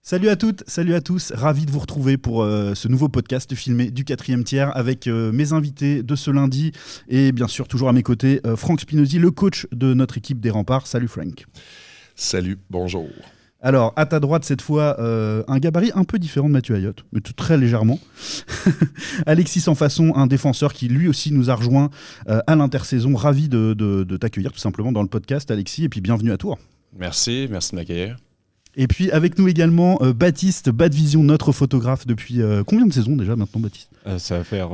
Salut à toutes, salut à tous, ravi de vous retrouver pour ce nouveau podcast filmé du 4e tiers avec mes invités de ce lundi et bien sûr toujours à mes côtés Franck Spinozzi, le coach de notre équipe des Remparts. Salut Franck. Salut, bonjour. Alors à ta droite cette fois un gabarit un peu différent de Mathieu Ayotte, mais tout très légèrement. Alexis Sansfaçon, un défenseur qui lui aussi nous a rejoint à l'intersaison. Ravi de t'accueillir tout simplement dans le podcast Alexis et puis bienvenue à toi. Merci de m'accueillir. Et puis avec nous également Baptiste, Bad Vision, notre photographe depuis combien de saisons déjà maintenant Baptiste? Ça va faire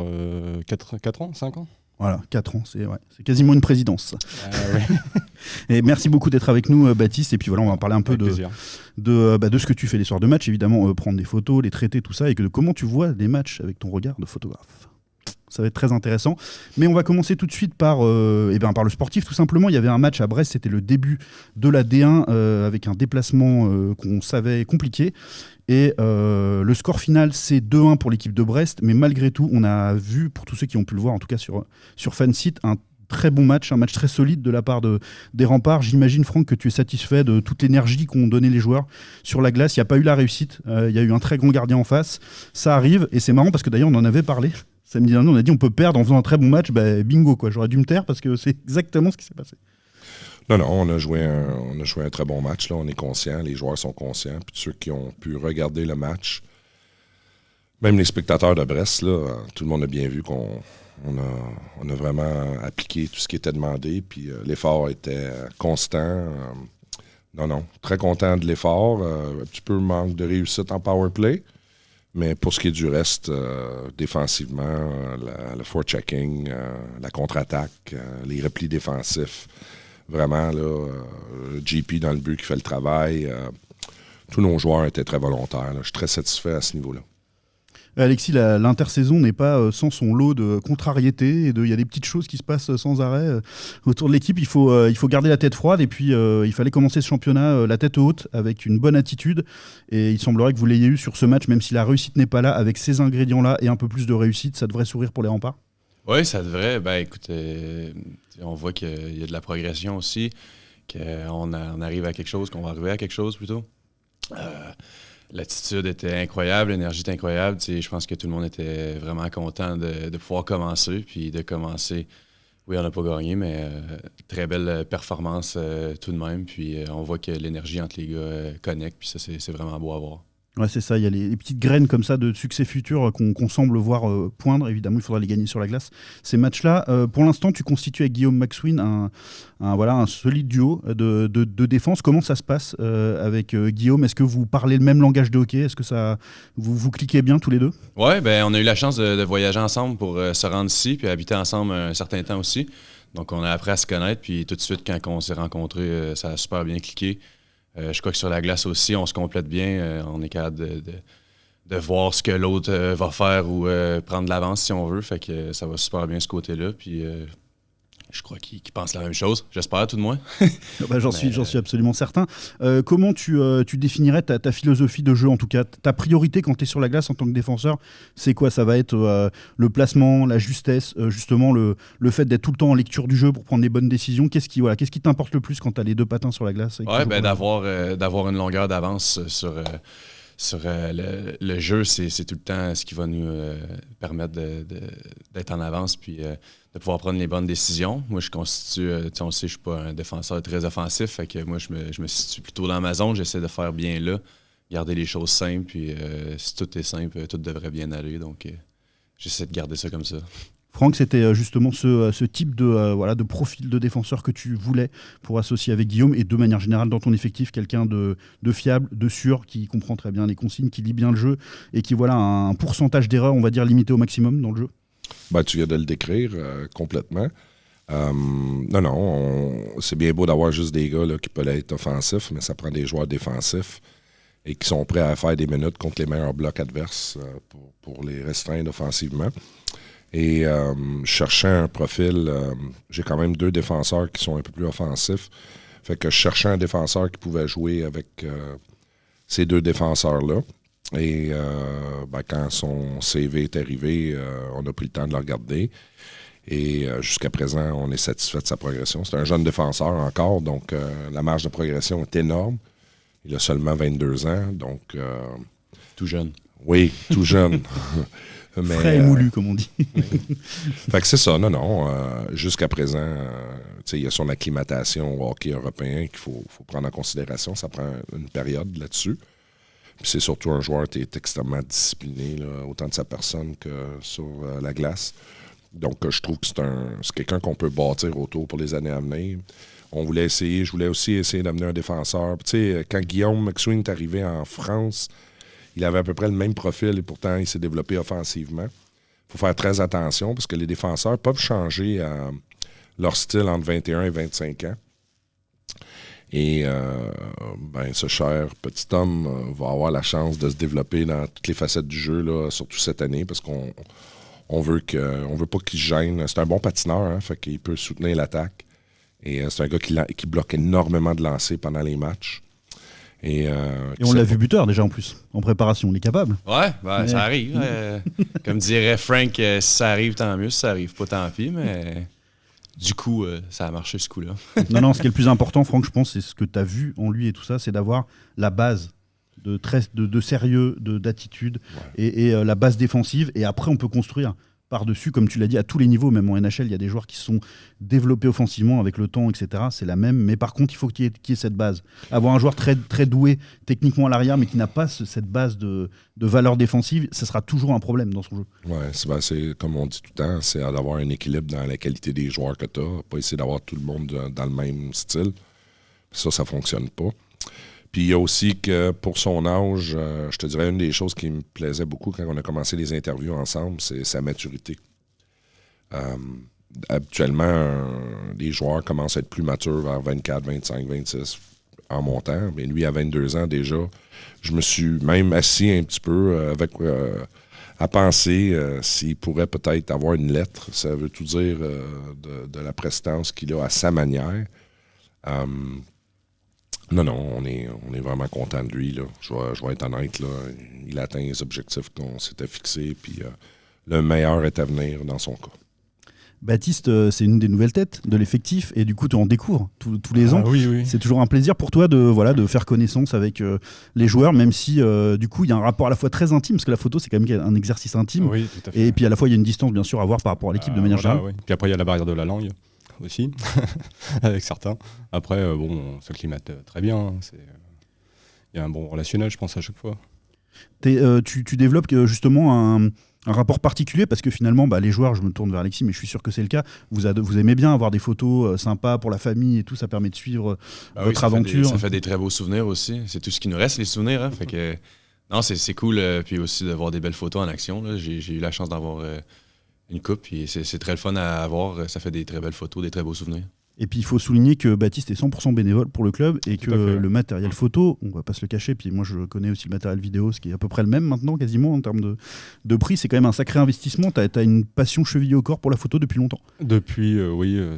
4 ans, 5 ans. Voilà, 4 ans, c'est quasiment une présidence. Ouais. Et merci beaucoup d'être avec nous Baptiste, et puis voilà, on va parler un peu de ce que tu fais les soirs de match, évidemment, prendre des photos, les traiter, tout ça, et de comment tu vois les matchs avec ton regard de photographe. Ça va être très intéressant. Mais on va commencer tout de suite par le sportif, tout simplement. Il y avait un match à Brest, c'était le début de la D1 avec un déplacement qu'on savait compliqué. Et le score final, c'est 2-1 pour l'équipe de Brest. Mais malgré tout, on a vu, pour tous ceux qui ont pu le voir, en tout cas sur Fansite, un très bon match, un match très solide de la part des Remparts. J'imagine, Franck, que tu es satisfait de toute l'énergie qu'ont donné les joueurs sur la glace. Il n'y a pas eu la réussite. Il y a eu un très grand gardien en face. Ça arrive. Et c'est marrant parce que d'ailleurs, on en avait parlé. Samedi dernier, on a dit on peut perdre en faisant un très bon match. Bingo, quoi. J'aurais dû me taire parce que c'est exactement ce qui s'est passé. Non, on a joué un très bon match. Là. On est conscients, les joueurs sont conscients. Puis ceux qui ont pu regarder le match, même les spectateurs de Brest, là, tout le monde a bien vu qu'on a vraiment appliqué tout ce qui était demandé. Puis l'effort était constant. Très content de l'effort. Un petit peu manque de réussite en power play. Mais pour ce qui est du reste, défensivement, le forechecking, la contre-attaque, les replis défensifs, vraiment, là, JP dans le but qui fait le travail, tous nos joueurs étaient très volontaires. Là. Je suis très satisfait à ce niveau-là. Alexis, l'intersaison n'est pas sans son lot de contrariétés. Il y a des petites choses qui se passent sans arrêt autour de l'équipe. Il faut garder la tête froide et puis il fallait commencer ce championnat la tête haute avec une bonne attitude. Et il semblerait que vous l'ayez eu sur ce match, même si la réussite n'est pas là, avec ces ingrédients-là et un peu plus de réussite, ça devrait sourire pour les Remparts. Oui, ça devrait. Écoute, on voit qu'il y a de la progression aussi, qu'on arrive à quelque chose, qu'on va arriver à quelque chose plutôt. L'attitude était incroyable, l'énergie était incroyable. Je pense que tout le monde était vraiment content de pouvoir commencer. Puis de commencer, oui, on n'a pas gagné, mais très belle performance tout de même. Puis on voit que l'énergie entre les gars connecte. Puis ça, c'est vraiment beau à voir. Ouais, c'est ça, il y a les petites graines comme ça de succès futur qu'on semble voir poindre. Évidemment, il faudra les gagner sur la glace, ces matchs-là. Pour l'instant, tu constitues avec Guillaume Maxwin un solide duo de défense. Comment ça se passe avec Guillaume? Est-ce que vous parlez le même langage de hockey? Est-ce que vous cliquez bien tous les deux? Oui, on a eu la chance de voyager ensemble pour se rendre ici puis habiter ensemble un certain temps aussi. Donc, on a appris à se connaître. Puis tout de suite, quand on s'est rencontrés, ça a super bien cliqué. Je crois que sur la glace aussi, on se complète bien. On est capable de voir ce que l'autre va faire ou prendre de l'avance si on veut. Fait que ça va super bien ce côté-là. Puis je crois qu'il pense la même chose. J'espère, tout de moins. J'en suis absolument certain. Comment tu définirais ta philosophie de jeu, en tout cas? Ta priorité quand tu es sur la glace en tant que défenseur, c'est quoi? Ça va être le placement, la justesse, justement le fait d'être tout le temps en lecture du jeu pour prendre les bonnes décisions. Qu'est-ce qui t'importe le plus quand tu as les deux patins sur la glace? D'avoir une longueur d'avance sur le jeu, c'est tout le temps ce qui va nous permettre d'être en avance puis de pouvoir prendre les bonnes décisions. Moi, je constitue, on sait, je suis pas un défenseur très offensif, fait que moi, je me situe plutôt dans ma zone. J'essaie de faire bien là, garder les choses simples, puis si tout est simple, tout devrait bien aller. Donc, j'essaie de garder ça comme ça. Franck, c'était justement ce type de profil de défenseur que tu voulais pour associer avec Guillaume et de manière générale dans ton effectif, quelqu'un de fiable, de sûr, qui comprend très bien les consignes, qui lit bien le jeu et qui a un pourcentage d'erreur, on va dire, limité au maximum dans le jeu. Tu viens de le décrire complètement. C'est bien beau d'avoir juste des gars là, qui peuvent être offensifs, mais ça prend des joueurs défensifs et qui sont prêts à faire des minutes contre les meilleurs blocs adverses pour les restreindre offensivement. Et cherchant un profil, j'ai quand même 2 défenseurs qui sont un peu plus offensifs. Fait que je cherchais un défenseur qui pouvait jouer avec ces 2 défenseurs-là. Et quand son CV est arrivé, on a pris le temps de le regarder. Et jusqu'à présent, on est satisfait de sa progression. C'est un jeune défenseur encore, donc la marge de progression est énorme. Il a seulement 22 ans, donc... tout jeune. Oui, tout jeune. Mais, frais et moulu, comme on dit. Fait que c'est ça, non. Jusqu'à présent, il y a son acclimatation au hockey européen qu'il faut prendre en considération. Ça prend une période là-dessus. Puis c'est surtout un joueur qui est extrêmement discipliné, là, autant de sa personne que sur la glace. Donc, je trouve que c'est quelqu'un qu'on peut bâtir autour pour les années à venir. Je voulais aussi essayer d'amener un défenseur. Tu sais, quand Guillaume McSween est arrivé en France, il avait à peu près le même profil et pourtant, il s'est développé offensivement. Il faut faire très attention parce que les défenseurs peuvent changer leur style entre 21 et 25 ans. Et ce cher petit homme va avoir la chance de se développer dans toutes les facettes du jeu, là, surtout cette année, parce qu'on veut pas qu'il se gêne. C'est un bon patineur, hein, fait qu'il peut soutenir l'attaque. Et c'est un gars qui bloque énormément de lancers pendant les matchs. Et on l'a vu buteur déjà en plus, en préparation, il est capable. Ouais, ça arrive. Comme dirait Frank, si ça arrive, tant mieux. Si ça arrive pas, tant pis, mais du coup, ça a marché ce coup-là. Non, ce qui est le plus important, Franck, je pense, c'est ce que tu as vu en lui et tout ça, c'est d'avoir la base de sérieux, d'attitude et la base défensive. Et après, on peut construire par-dessus, comme tu l'as dit, à tous les niveaux. Même en NHL, il y a des joueurs qui se sont développés offensivement avec le temps, etc. C'est la même. Mais par contre, il faut qu'il y ait cette base. Avoir un joueur très, très doué techniquement à l'arrière, mais qui n'a pas cette base de valeur défensive, ça sera toujours un problème dans son jeu. Ouais, c'est comme on dit tout le temps, c'est d'avoir un équilibre dans la qualité des joueurs que tu as. Pas essayer d'avoir tout le monde dans le même style. Ça fonctionne pas. Puis il y a aussi que pour son âge, je te dirais une des choses qui me plaisait beaucoup quand on a commencé les interviews ensemble, c'est sa maturité. Habituellement, les joueurs commencent à être plus matures vers 24, 25, 26 en montant. Mais lui, à 22 ans déjà, je me suis même assis un petit peu à penser s'il pourrait peut-être avoir une lettre. Ça veut tout dire de la prestance qu'il a à sa manière. Non, on est vraiment content de lui. Là. Je vais être honnête. Là. Il atteint les objectifs qu'on s'était fixés. Puis le meilleur est à venir dans son cas. Baptiste, c'est une des nouvelles têtes de l'effectif. Et du coup, tu en découvres tous les ans. Oui. C'est toujours un plaisir pour toi de faire connaissance avec les joueurs, même si du coup, il y a un rapport à la fois très intime, parce que la photo, c'est quand même un exercice intime. Oui, tout à fait. Et puis à la fois, il y a une distance, bien sûr, à avoir par rapport à l'équipe de manière générale. Oui. Puis après, il y a la barrière de la langue aussi, avec certains. Après, on s'acclimate très bien. Il y a un bon relationnel, je pense, à chaque fois. Tu développes justement un rapport particulier, parce que finalement, les joueurs, je me tourne vers Alexis, mais je suis sûr que c'est le cas, vous aimez bien avoir des photos sympas pour la famille et tout, ça permet de suivre votre aventure. Ça fait des très beaux souvenirs aussi. C'est tout ce qui nous reste, les souvenirs. Hein. Fait que, non, c'est cool. Puis aussi de voir des belles photos en action. Là. J'ai eu la chance d'avoir une coupe, puis c'est très le fun à avoir. Ça fait des très belles photos, des très beaux souvenirs. Et puis il faut souligner que Baptiste est 100% bénévole pour le club et que le matériel photo, on va pas se le cacher, puis moi je connais aussi le matériel vidéo, ce qui est à peu près le même maintenant quasiment en termes de prix, c'est quand même un sacré investissement. Tu as une passion chevillée au corps pour la photo depuis longtemps. Depuis,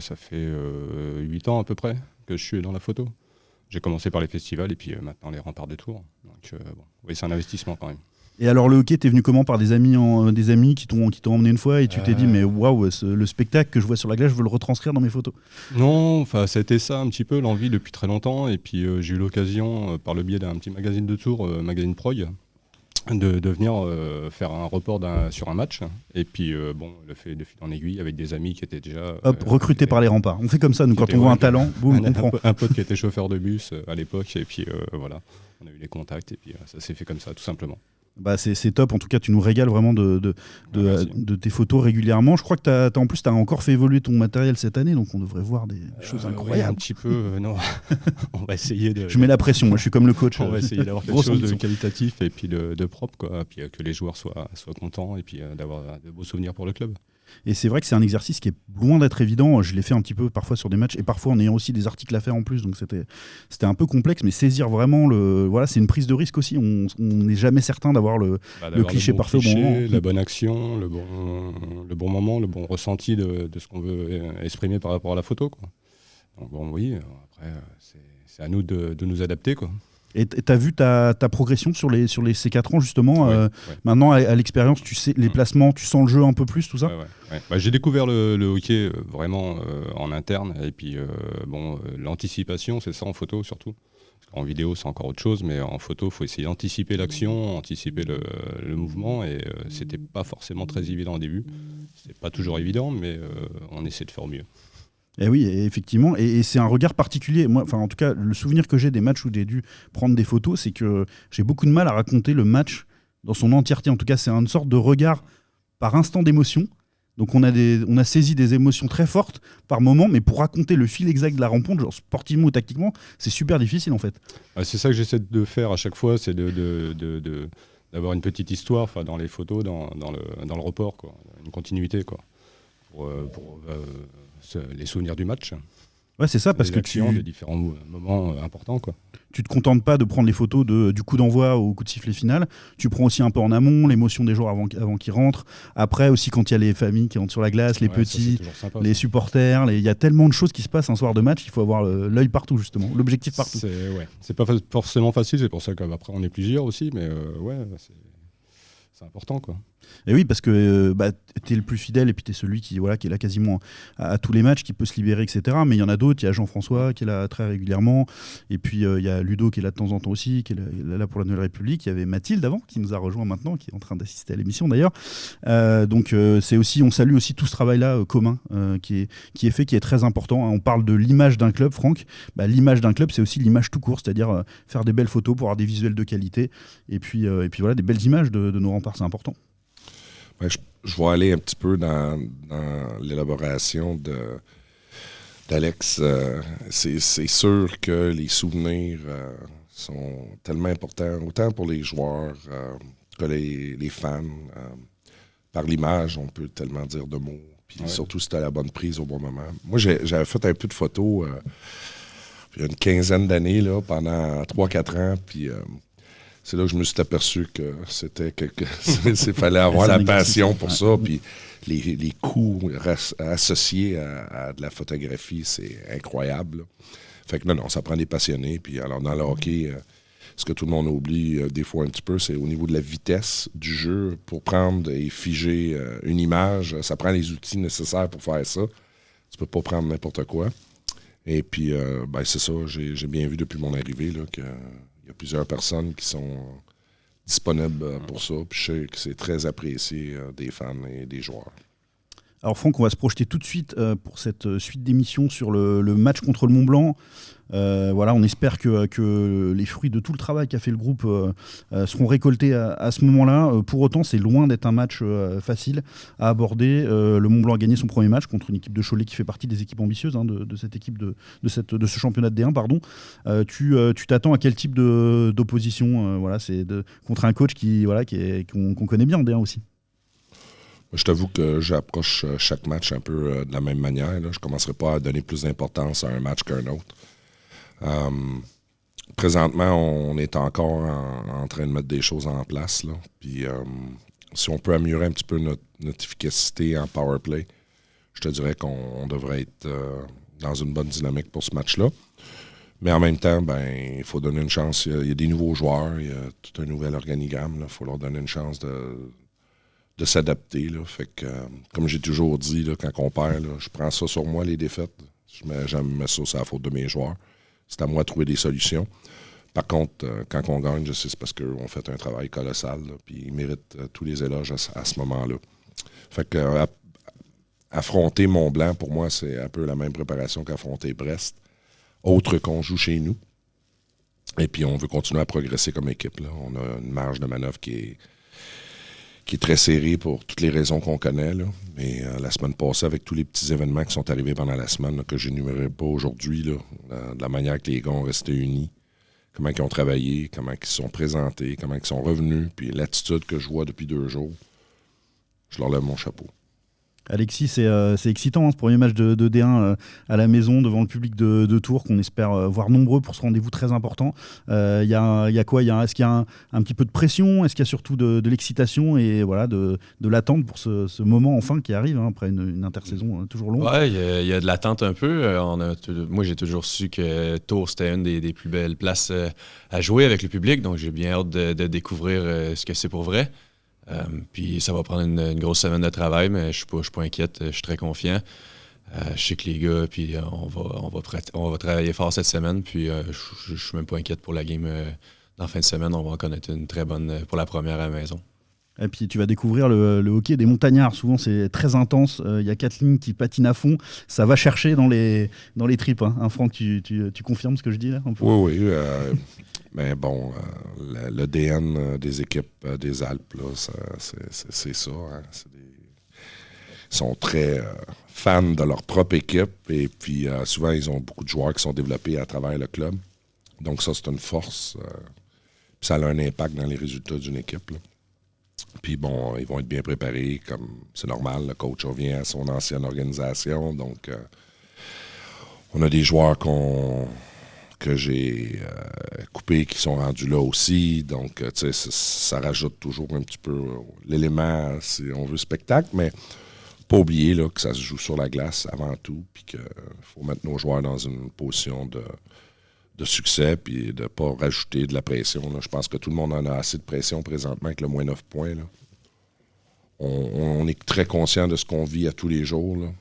ça fait 8 ans à peu près que je suis dans la photo. J'ai commencé par les festivals et puis maintenant les remparts de Tours. Donc oui, c'est un investissement quand même. Et alors le hockey, t'es venu comment? Par des amis qui t'ont emmené une fois et tu t'es dit mais waouh, le spectacle que je vois sur la glace, je veux le retranscrire dans mes photos? Non, ça a été ça un petit peu, l'envie depuis très longtemps. Et puis j'ai eu l'occasion, par le biais d'un petit magazine de Tours, magazine Prog, de venir faire un report sur un match. Et puis le fait de fil en aiguille avec des amis qui étaient déjà... recrutés par les remparts. On fait comme ça, nous, quand on voit un talent, boum, on prend. Un pote qui était chauffeur de bus à l'époque. Et puis voilà, on a eu les contacts et puis ça s'est fait comme ça, tout simplement. C'est top, en tout cas tu nous régales vraiment de tes photos régulièrement. Je crois que en plus tu as encore fait évoluer ton matériel cette année, donc on devrait voir des choses incroyables. Ouais, un petit peu, non. On va essayer de... Je mets la pression, moi je suis comme le coach. On va essayer d'avoir quelque chose de qualitatif et puis de propre, quoi. Puis que les joueurs soient contents et puis d'avoir de beaux souvenirs pour le club. Et c'est vrai que c'est un exercice qui est loin d'être évident. Je l'ai fait un petit peu parfois sur des matchs et parfois en ayant aussi des articles à faire en plus. Donc c'était un peu complexe, mais saisir vraiment c'est une prise de risque aussi. On n'est jamais certain d'avoir le cliché parfait au bon moment. La bonne action, le bon moment, le bon ressenti de ce qu'on veut exprimer par rapport à la photo, quoi. Donc oui, après c'est à nous de nous adapter, quoi. Et tu as vu ta progression sur ces 4 ans, justement. Ouais. Maintenant, à l'expérience, tu sais les placements, tu sens le jeu un peu plus, tout ça. Ouais. J'ai découvert le hockey vraiment en interne. Et puis, l'anticipation, c'est ça en photo surtout. Parce En vidéo, c'est encore autre chose, mais en photo, il faut essayer d'anticiper l'action, anticiper le mouvement, et c'était pas forcément très évident au début. C'est pas toujours évident, mais on essaie de faire au mieux. Et oui, effectivement, et c'est un regard particulier. Moi, en tout cas, le souvenir que j'ai des matchs où j'ai dû prendre des photos, c'est que j'ai beaucoup de mal à raconter le match dans son entièreté. En tout cas, c'est une sorte de regard par instant d'émotion. Donc on a saisi des émotions très fortes par moment, mais pour raconter le fil exact de la rencontre, genre sportivement ou tactiquement, c'est super difficile en fait. C'est ça que j'essaie de faire à chaque fois, c'est d'avoir une petite histoire dans les photos, dans le report, quoi. Une continuité quoi, pour les souvenirs du match. Ouais, c'est ça, parce que de différents moments importants, quoi. Tu te contentes pas de prendre les photos du coup d'envoi au coup de sifflet final. Tu prends aussi un peu en amont l'émotion des joueurs avant qu'ils rentrent. Après aussi quand il y a les familles qui rentrent sur la glace, les petits, ça, sympa, les supporters. Il y a tellement de choses qui se passent un soir de match. Il faut avoir l'œil partout justement, l'objectif partout. C'est pas forcément facile. C'est pour ça qu'après on est plusieurs aussi, mais c'est important quoi. Et oui, parce que tu es le plus fidèle et puis tu es celui qui est là quasiment à tous les matchs, qui peut se libérer, etc. Mais il y en a d'autres. Il y a Jean-François qui est là très régulièrement. Et puis il y a Ludo qui est là de temps en temps aussi, qui est là pour la Nouvelle République. Il y avait Mathilde avant qui nous a rejoint maintenant, qui est en train d'assister à l'émission d'ailleurs. Donc c'est aussi, on salue aussi tout ce travail-là commun qui est fait, qui est très important. On parle de l'image d'un club, Franck. L'image d'un club, c'est aussi l'image tout court, c'est-à-dire faire des belles photos pour avoir des visuels de qualité. Et puis voilà, des belles images de nos remparts, c'est important. Je vais aller un petit peu dans l'élaboration d'Alex. C'est sûr que les souvenirs sont tellement importants, autant pour les joueurs que les fans. Par l'image, on peut tellement dire de mots. Puis surtout si tu as la bonne prise au bon moment. Moi, j'avais fait un peu de photos il y a une quinzaine d'années, là, pendant 3-4 ans. Puis c'est là que je me suis aperçu que il fallait avoir la passion pour ça. Puis les coûts associés à de la photographie, c'est incroyable. Là. Fait que non, ça prend des passionnés. Puis alors dans le hockey, ce que tout le monde oublie des fois un petit peu, c'est au niveau de la vitesse du jeu. Pour prendre et figer une image, ça prend les outils nécessaires pour faire ça. Tu peux pas prendre n'importe quoi. Et puis, c'est ça, j'ai bien vu depuis mon arrivée là, que il y a plusieurs personnes qui sont disponibles pour ça. Puis je sais que c'est très apprécié des fans et des joueurs. Alors Franck, on va se projeter tout de suite pour cette suite d'émissions sur le match contre le Mont-Blanc. On espère que les fruits de tout le travail qu'a fait le groupe seront récoltés à ce moment-là. Pour autant, c'est loin d'être un match facile à aborder. Le Mont-Blanc a gagné son premier match contre une équipe de Cholet qui fait partie des équipes ambitieuses de cette équipe de ce championnat de D1. Pardon. Tu t'attends à quel type d'opposition c'est contre un coach qu'on connaît bien en D1 aussi. Je t'avoue que j'approche chaque match un peu de la même manière. Là. Je ne commencerai pas à donner plus d'importance à un match qu'à un autre. Présentement, on est encore en train de mettre des choses en place. Là. Puis, si on peut améliorer un petit peu notre efficacité en power play, je te dirais qu'on devrait être dans une bonne dynamique pour ce match-là. Mais en même temps, il faut donner une chance. Il y a des nouveaux joueurs, il y a tout un nouvel organigramme. Il faut leur donner une chance de s'adapter. Là. Fait que, comme j'ai toujours dit, là, quand on perd, là, je prends ça sur moi, les défaites. J'aime mettre ça sur la faute de mes joueurs. C'est à moi de trouver des solutions. Par contre, quand on gagne, je sais c'est parce qu'on fait un travail colossal. Là, puis ils méritent tous les éloges à ce moment-là. Fait que affronter Mont-Blanc, pour moi, c'est un peu la même préparation qu'affronter Brest. Autre qu'on joue chez nous. Et puis on veut continuer à progresser comme équipe. Là. On a une marge de manœuvre qui est très serré pour toutes les raisons qu'on connaît. Là. Mais la semaine passée, avec tous les petits événements qui sont arrivés pendant la semaine, là, que je n'énumérerai pas aujourd'hui, là, de la manière que les gars ont resté unis, comment ils ont travaillé, comment ils se sont présentés, comment ils sont revenus, puis l'attitude que je vois depuis 2 jours, je leur lève mon chapeau. Alexis, c'est excitant ce premier match de D1 à la maison devant le public de Tours qu'on espère voir nombreux pour ce rendez-vous très important. Il y a quoi Est-ce qu'il y a un petit peu de pression? Est-ce qu'il y a surtout de l'excitation et de l'attente pour ce moment enfin qui arrive après une intersaison toujours longue? Ouais, il y a de l'attente un peu. Moi, j'ai toujours su que Tours c'était une des plus belles places à jouer avec le public, donc j'ai bien hâte de découvrir ce que c'est pour vrai. Puis ça va prendre une grosse semaine de travail, mais je suis pas inquiète, je suis très confiant. Je sais que les gars, puis on va travailler fort cette semaine, puis je suis même pas inquiète pour la game dans la fin de semaine. On va en connaître une très bonne pour la première à la maison. Et puis tu vas découvrir le hockey des montagnards. Souvent c'est très intense. Il y a 4 lignes qui patinent à fond. Ça va chercher dans les tripes. Hein. Franck, tu confirmes ce que je dis là un peu? Oui. Mais bon, l'ADN des équipes des Alpes, là, c'est ça. Hein. Ils sont très fans de leur propre équipe. Et puis souvent, ils ont beaucoup de joueurs qui sont développés à travers le club. Donc ça, c'est une force. Puis ça a un impact dans les résultats d'une équipe. Là. Puis bon, ils vont être bien préparés, comme c'est normal. Le coach revient à son ancienne organisation. Donc, on a des joueurs que j'ai coupés qui sont rendus là aussi. Donc, tu sais, ça rajoute toujours un petit peu l'élément, si on veut, spectacle. Mais pas oublier là, que ça se joue sur la glace avant tout. Puis qu'il faut mettre nos joueurs dans une position de succès, puis de ne pas rajouter de la pression. Là. Je pense que tout le monde en a assez de pression présentement avec le moins 9 points. Là. On est très conscient de ce qu'on vit à tous les jours. Là.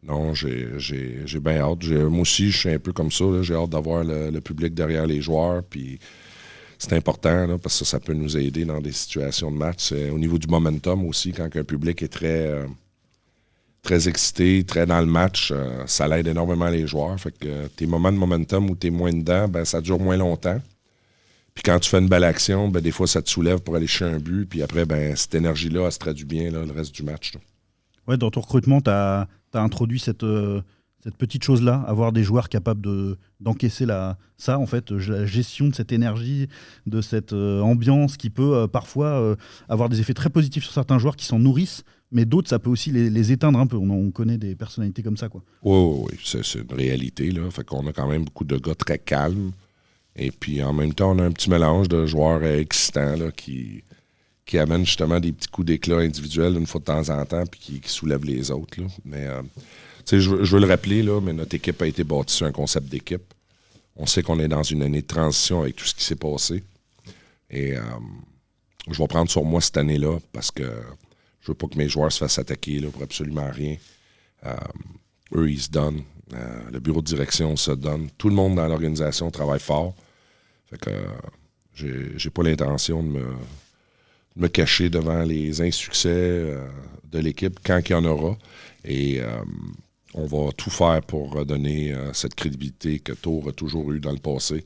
Non, j'ai bien hâte. Moi aussi, je suis un peu comme ça. Là. J'ai hâte d'avoir le public derrière les joueurs, puis c'est important là, parce que ça peut nous aider dans des situations de match. Au niveau du momentum aussi, quand un public est très excité, très dans le match, ça l'aide énormément les joueurs. Fait que tes moments de momentum où tu es moins dedans, ben, ça dure moins longtemps. Puis quand tu fais une belle action, ben, des fois, ça te soulève pour aller chercher un but. Puis après, ben, cette énergie-là, elle se traduit bien là, le reste du match. Là. Ouais, dans ton recrutement, tu as introduit cette petite chose-là, avoir des joueurs capables d'encaisser ça, en fait, la gestion de cette énergie, de cette ambiance qui peut parfois avoir des effets très positifs sur certains joueurs qui s'en nourrissent. Mais d'autres, ça peut aussi les éteindre un peu. On connaît des personnalités comme ça, quoi. Oui, c'est une réalité. Là. Fait qu'on a quand même beaucoup de gars très calmes. Et puis, en même temps, on a un petit mélange de joueurs excitants là, qui amènent justement des petits coups d'éclat individuels une fois de temps en temps puis qui soulèvent les autres. Là. Mais, tu sais, je veux le rappeler, là, mais notre équipe a été bâtie sur un concept d'équipe. On sait qu'on est dans une année de transition avec tout ce qui s'est passé. Et je vais prendre sur moi cette année-là parce que je veux pas que mes joueurs se fassent attaquer là, pour absolument rien. Eux, ils se donnent. Le bureau de direction se donne. Tout le monde dans l'organisation travaille fort. Fait que j'ai pas l'intention de me cacher devant les insuccès de l'équipe quand il y en aura. Et on va tout faire pour donner cette crédibilité que Tour a toujours eue dans le passé.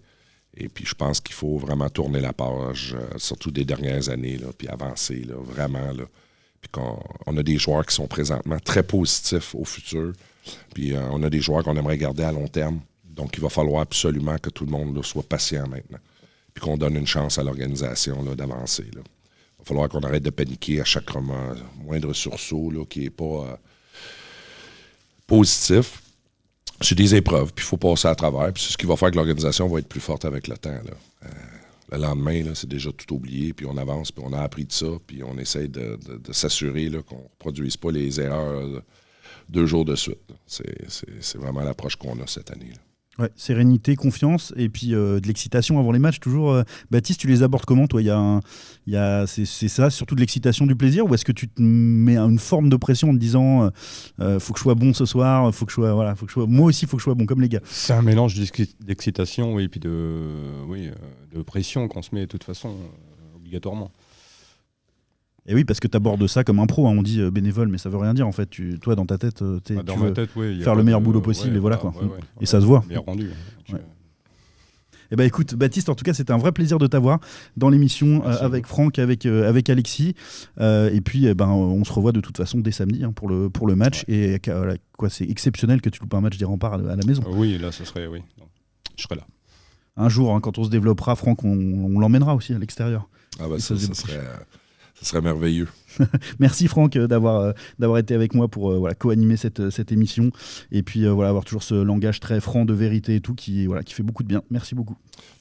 Et puis je pense qu'il faut vraiment tourner la page, surtout des dernières années, là, puis avancer, là, vraiment, là. Puis on a des joueurs qui sont présentement très positifs au futur. Puis on a des joueurs qu'on aimerait garder à long terme. Donc il va falloir absolument que tout le monde là, soit patient maintenant. Puis qu'on donne une chance à l'organisation là, d'avancer. Là. Il va falloir qu'on arrête de paniquer à chaque moindre sursaut là, qui n'est pas positif. C'est des épreuves, puis il faut passer à travers. Puis c'est ce qui va faire que l'organisation va être plus forte avec le temps. Là. Le lendemain, là, c'est déjà tout oublié, puis on avance, puis on a appris de ça, puis on essaie de s'assurer là, qu'on ne reproduise pas les erreurs 2 jours de suite. C'est vraiment l'approche qu'on a cette année. Là. Ouais, sérénité, confiance, et puis de l'excitation avant les matchs. Toujours, Baptiste, tu les abordes comment, toi? C'est ça, surtout de l'excitation, du plaisir, ou est-ce que tu te mets une forme de pression en te disant faut que je sois bon ce soir, moi aussi, il faut que je sois bon, comme les gars? C'est un mélange d'excitation, oui, et puis de pression qu'on se met de toute façon, obligatoirement. Et oui, parce que tu abordes ça comme un pro, hein. On dit bénévole, mais ça veut rien dire en fait. Toi, dans ta tête, tu veux faire le meilleur boulot possible, et voilà quoi. Et ça se voit. Bien rendu. Ouais. Eh ben, écoute, Baptiste, en tout cas, c'était un vrai plaisir de t'avoir dans l'émission avec Franck, avec Alexis. Et puis, on se revoit de toute façon dès samedi hein, pour le match. Ouais. Et c'est exceptionnel que tu loupes un match des Remparts à la maison. Oui, là, ce serait, oui. Je serai là. Un jour, hein, quand on se développera, Franck, on l'emmènera aussi à l'extérieur. Ah bah ça serait merveilleux. Merci Franck d'avoir été avec moi pour co-animer cette émission et puis avoir toujours ce langage très franc de vérité et tout qui fait beaucoup de bien. Merci beaucoup.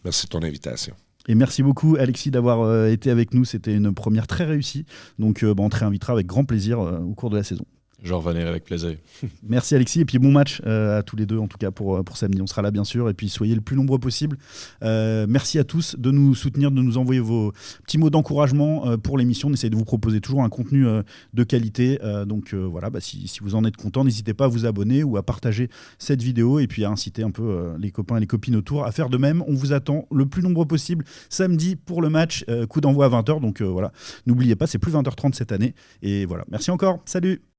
Merci de ton invitation. Et merci beaucoup Alexis d'avoir été avec nous. C'était une première très réussie. Donc on te réinvitera avec grand plaisir au cours de la saison. Je vais revenir avec plaisir. Merci Alexis, et puis bon match à tous les deux, en tout cas pour samedi. On sera là bien sûr, et puis soyez le plus nombreux possible. Merci à tous de nous soutenir, de nous envoyer vos petits mots d'encouragement pour l'émission. On essaie de vous proposer toujours un contenu de qualité. Donc voilà, si vous en êtes content, n'hésitez pas à vous abonner ou à partager cette vidéo, et puis à inciter un peu les copains et les copines autour à faire de même. On vous attend le plus nombreux possible samedi pour le match, coup d'envoi à 20h. Donc voilà, n'oubliez pas, c'est plus 20h30 cette année. Et voilà, merci encore, salut!